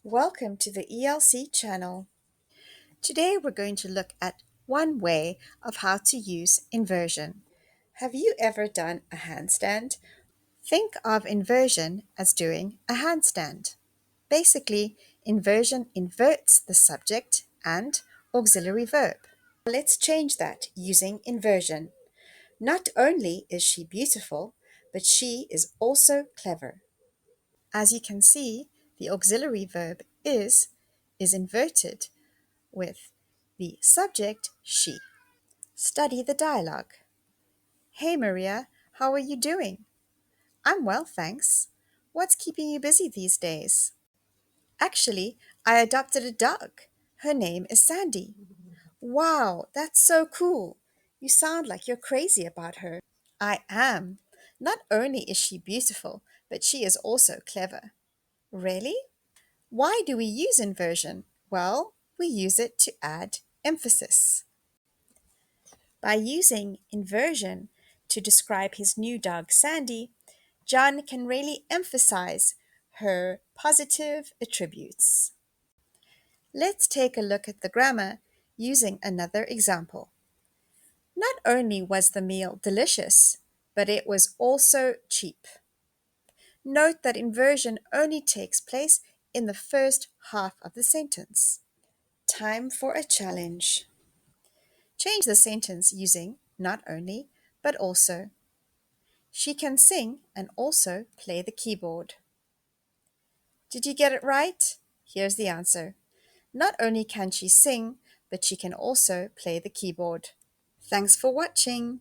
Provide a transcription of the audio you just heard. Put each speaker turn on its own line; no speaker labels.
Welcome to the ELC channel. Today we're going to look at one way of how to use inversion. Have you ever done a handstand? Think of inversion as doing a handstand. Basically, inversion inverts the subject and auxiliary verb. Let's change that using inversion. Not only is she beautiful, but she is also clever. As you can see, the auxiliary verb is inverted with the subject she. Study the dialogue. Hey Maria, how are you doing? I'm well, thanks. What's keeping you busy these days? Actually, I adopted a dog. Her name is Sandy. Wow, that's so cool. You sound like you're crazy about her. I am. Not only is she beautiful, but she is also clever. Really? Why do we use inversion? Well, we use it to add emphasis. By using inversion to describe his new dog Sandy, John can really emphasize her positive attributes. Let's take a look at the grammar using another example. Not only was the meal delicious, but it was also cheap. Note that inversion only takes place in the first half of the sentence. Time for a challenge. Change the sentence using not only, but also. She can sing and also play the keyboard. Did you get it right? Here's the answer. Not only can she sing, but she can also play the keyboard. Thanks for watching.